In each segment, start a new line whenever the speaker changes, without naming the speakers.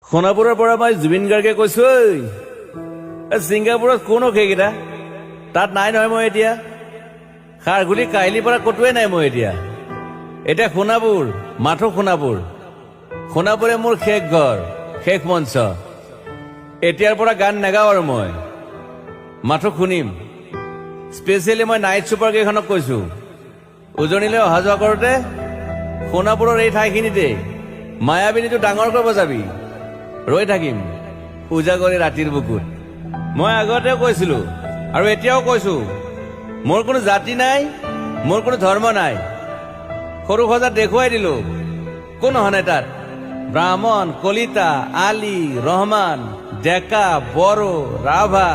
সোণাপুৰৰ পৰা মই জুবিন গাৰ্গে কৈছো, ছিংগাপুৰত কোন সেইকেইটা তাত নাই নহয়। মই এতিয়া খাৰঘুলি কাহিলীৰ পৰা কতোৱে নাই। মই এতিয়া সোণাপুৰ, মাথো সোণাপুৰ। সোণাপুৰে মোৰ শেষ ঘৰ, শেষ মঞ্চ। এতিয়াৰ পৰা গান নাগাওঁ আৰু মই মাথো শুনিম। স্পেচিয়েলি মই নাইট ছুপাৰ কেইখনক কৈছো, উজনিলৈ অহা যোৱা কৰোঁতে সোণাপুৰৰ এই ঠাইখিনিতে মায়াবিনীটো ডাঙৰকৈ বজাবি। ৰৈ থাকিম উজাগৰি ৰাতিৰ বুকুত। মই আগতেও কৈছিলো আৰু এতিয়াও কৈছো, মোৰ কোনো জাতি নাই, মোৰ কোনো ধৰ্ম নাই। সৰু সজাত দেখুৱাই দিলো কোন হনে তাত ব্ৰাহ্মণ, কলিতা, আলী, ৰহমান, ডেকা, বড়ো, ৰাভা,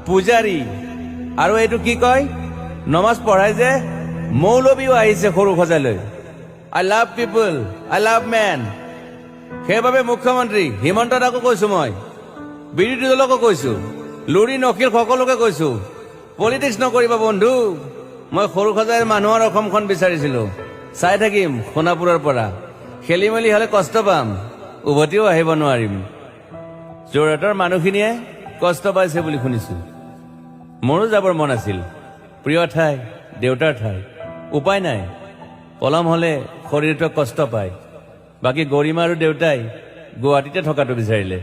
পূজাৰী আৰু এইটো কি কয় নমাজ পঢ়াই যে মৌলবীও আহিছে সৰু সজালৈ। I love people, I love man. সেইবাবে মুখ্যমন্ত্ৰী হিমন্ত দাকো কৈছো, মই বিৰোধী দলকো কৈছো, লুৰি নকিল সকলোকে কৈছো, পলিটিক্স নকৰিবা বন্ধু। মই সৰু সজাইৰ মানুহৰ অসমখন বিচাৰিছিলো। চাই থাকিম সোণাপুৰৰ পৰা। খেলি মেলি হলে কষ্ট পাম, উভতিও আহিব নোৱাৰিম। যোৰহাটৰ মানুহখিনিয়ে কষ্ট পাইছে বুলি শুনিছো। মোৰো যাবৰ মন আছিল। প্ৰিয় ঠাই, দেউতাৰ ঠাই। উপায় নাই, পলম হলে শৰীৰটোৱে কষ্ট পায়। বাকী গৰিমা আৰু দেউতাই গুৱাহাটীতে থকাটো বিচাৰিলে।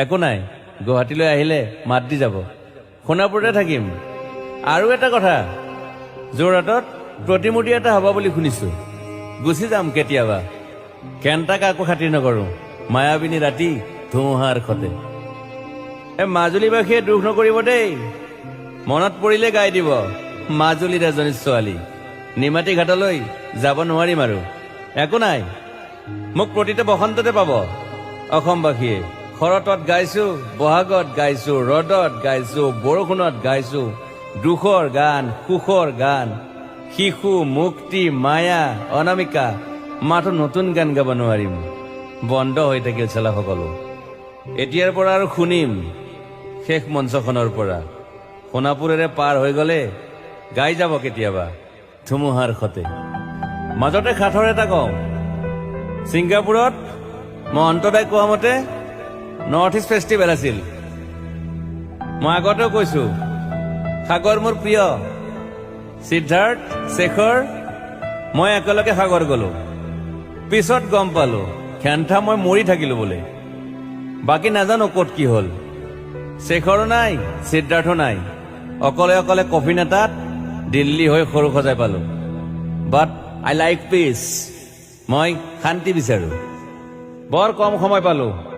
একো নাই, গুৱাহাটীলৈ আহিলে মাত দি যাব। সোণাপুৰতে থাকিম। আৰু এটা কথা, যোৰহাটত প্ৰতিমূৰ্তি এটা হ'ব বুলি শুনিছো। গুচি যাম কেতিয়াবা। কেণ্টা কাকো খাতিৰ নকৰো। মায়াবিনী ৰাতি ধুমুহাৰ খতে। মাজুলীবাসীয়ে দুখ নকৰিব দেই। মনত পৰিলে গাই দিব মাজুলীৰ এজনী ছোৱালী। নিমাতী ঘাটলৈ যাব নোৱাৰিম আৰু। একো নাই, মোক প্ৰতিটো বসন্ততে পাব অসমবাসীয়ে। শৰতত গাইছো, বহাগত গাইছো, ৰদত গাইছো, বৰষুণত গাইছো। দুখৰ গান, সুখৰ গান, শিশু, মুক্তি, মায়া, অনামিকা। মাথো নতুন গান গাব নোৱাৰিম। বন্ধ হৈ থাকিল চেলা সকলো। এতিয়াৰ পৰা আৰু শুনিম শেষ মঞ্চখনৰ পৰা। সোণাপুৰেৰে পাৰ হৈ গলে গাই যাব কেতিয়াবা ধুমুহাৰ খতে। মাজতে সাঁথৰ এটা কওঁ, ছিংগাপুৰত মই অন্তদাই কোৱা মতে নৰ্থ ইষ্ট ফেষ্টিভেল আছিল। মই আগতেও কৈছো, সাগৰ মোৰ প্ৰিয়। সিদ্ধাৰ্থ, শেখৰ, মই একেলগে সাগৰ গলো। পিছত গম পালো খেন্থা মই মৰি থাকিলো বোলে। বাকী নাজানো ক'ত কি হল। শেখৰো নাই, সিদ্ধাৰ্থো নাই। অকলে অকলে কফিন এটাত দিল্লী হৈ সৰু সজাই পালো। বাট আই লাইক পিচ। মই শান্তি বিচাৰো। বৰ কম সময় পালো।